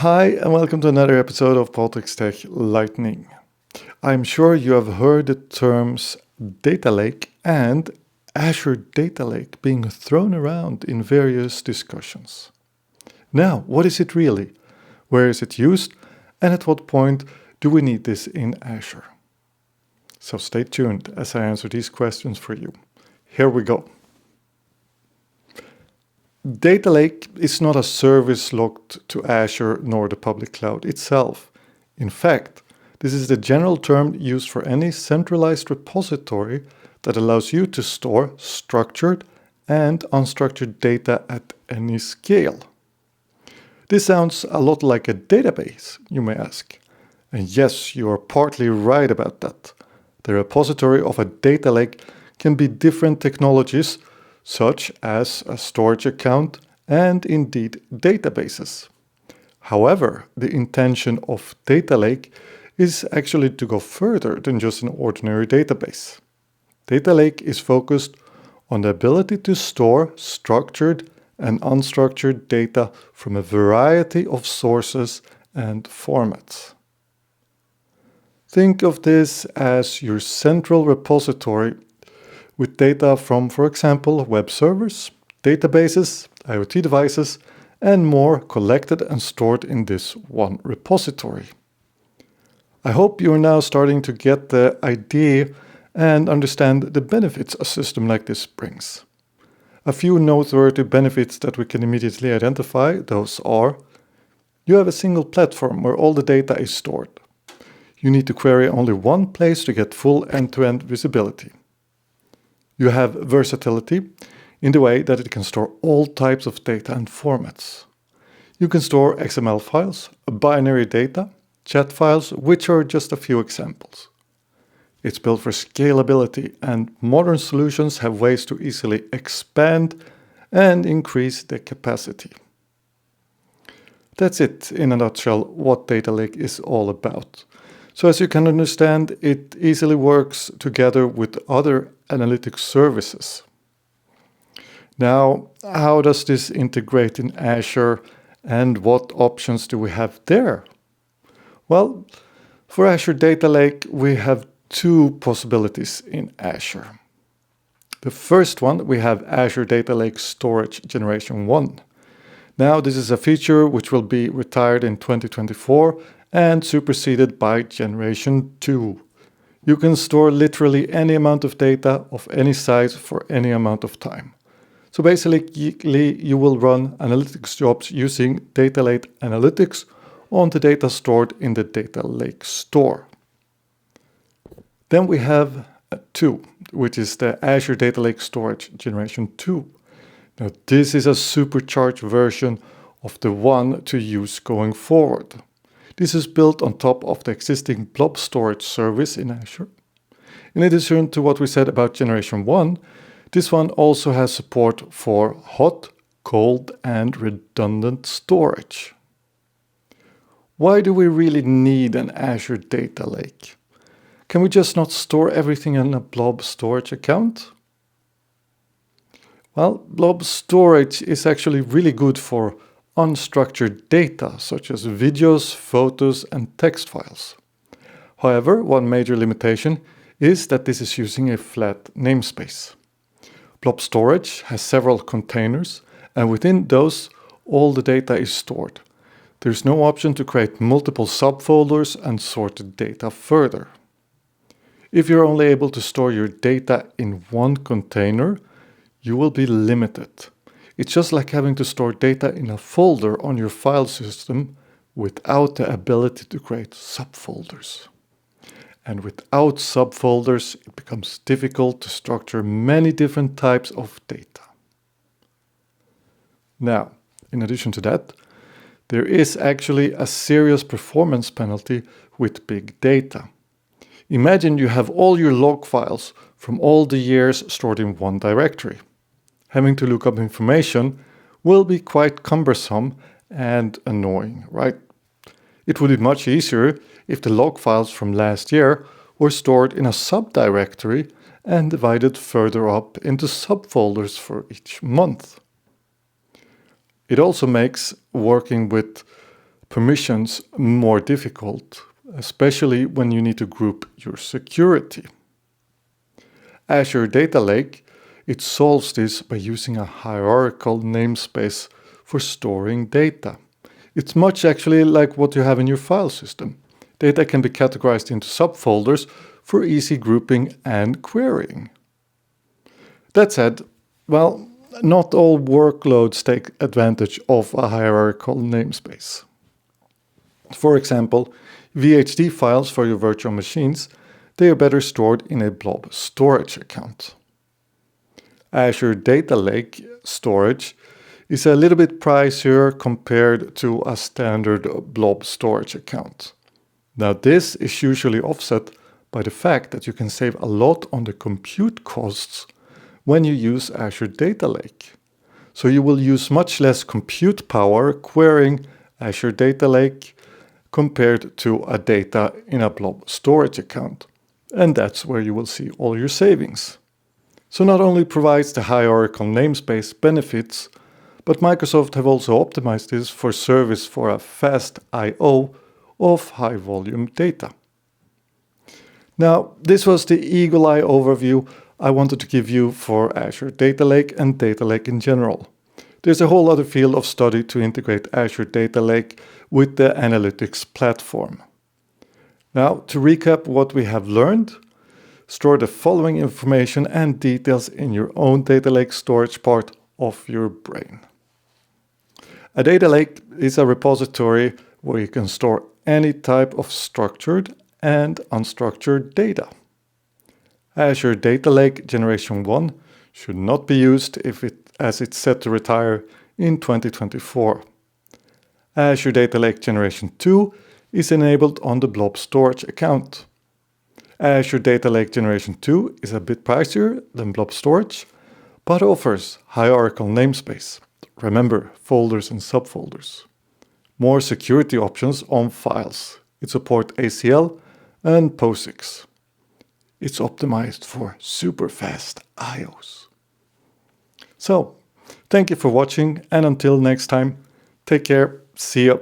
Hi, and welcome to another episode of Patrik's Tech Lightning. I'm sure you have heard the terms data lake and Azure data lake being thrown around in various discussions. Now, what is it really? Where is it used? And at what point do we need this in Azure? So stay tuned as I answer these questions for you. Here we go. Data lake is not a service locked to Azure nor the public cloud itself. In fact, this is the general term used for any centralized repository that allows you to store structured and unstructured data at any scale. This sounds a lot like a database, you may ask. And yes, you are partly right about that. The repository of a data lake can be different technologies, such as a storage account and indeed databases. However, the intention of data lake is actually to go further than just an ordinary database. Data lake is focused on the ability to store structured and unstructured data from a variety of sources and formats. Think of this as your central repository with data from, for example, web servers, databases, IoT devices, and more collected and stored in this one repository. I hope you are now starting to get the idea and understand the benefits a system like this brings. A few noteworthy benefits that we can immediately identify, those are: you have a single platform where all the data is stored. You need to query only one place to get full end-to-end visibility. You have versatility in the way that it can store all types of data and formats. You can store XML files, binary data, chat files, which are just a few examples. It's built for scalability, and modern solutions have ways to easily expand and increase the capacity. That's it, in a nutshell, what data lake is all about. So as you can understand, it easily works together with other analytics services. Now, how does this integrate in Azure, and what options do we have there? Well, for Azure Data Lake, we have two possibilities in Azure. The first one, we have Azure Data Lake Storage Generation 1. Now, this is a feature which will be retired in 2024 and superseded by Generation 2. You can store literally any amount of data of any size for any amount of time. So basically, you will run analytics jobs using Data Lake Analytics on the data stored in the Data Lake Store. Then we have 2, which is the Azure Data Lake Storage Generation 2. Now, this is a supercharged version of the one to use going forward. This is built on top of the existing blob storage service in Azure. In addition to what we said about Generation 1, this one also has support for hot, cold, and redundant storage. Why do we really need an Azure data lake? Can we just not store everything in a blob storage account? Well, blob storage is actually really good for unstructured data, such as videos, photos, and text files. However, one major limitation is that this is using a flat namespace. Blob storage has several containers, and within those, all the data is stored. There's no option to create multiple subfolders and sort the data further. If you're only able to store your data in one container, you will be limited. It's just like having to store data in a folder on your file system without the ability to create subfolders. And without subfolders, it becomes difficult to structure many different types of data. Now, in addition to that, there is actually a serious performance penalty with big data. Imagine you have all your log files from all the years stored in one directory. Having to look up information will be quite cumbersome and annoying, right? It would be much easier if the log files from last year were stored in a subdirectory and divided further up into subfolders for each month. It also makes working with permissions more difficult, especially when you need to group your security. Azure Data Lake, it solves this by using a hierarchical namespace for storing data. It's much actually like what you have in your file system. Data can be categorized into subfolders for easy grouping and querying. That said, well, not all workloads take advantage of a hierarchical namespace. For example, VHD files for your virtual machines, they are better stored in a blob storage account. Azure Data Lake storage is a little bit pricier compared to a standard blob storage account. Now this is usually offset by the fact that you can save a lot on the compute costs when you use Azure Data Lake. So you will use much less compute power querying Azure Data Lake compared to a data in a blob storage account. And that's where you will see all your savings. So not only provides the hierarchical namespace benefits, but Microsoft have also optimized this for service for a fast I/O of high volume data. Now, this was the eagle eye overview I wanted to give you for Azure Data Lake and Data Lake in general. There's a whole other field of study to integrate Azure Data Lake with the analytics platform. Now, to recap what we have learned, store the following information and details in your own data lake storage part of your brain. A data lake is a repository where you can store any type of structured and unstructured data. Azure Data Lake Generation 1 should not be used as it's set to retire in 2024. Azure Data Lake Generation 2 is enabled on the blob storage account. Azure Data Lake Generation 2 is a bit pricier than blob storage, but offers hierarchical namespace. Remember, folders and subfolders. More security options on files. It supports ACL and POSIX. It's optimized for super fast IOs. So, thank you for watching, and until next time, take care, see ya.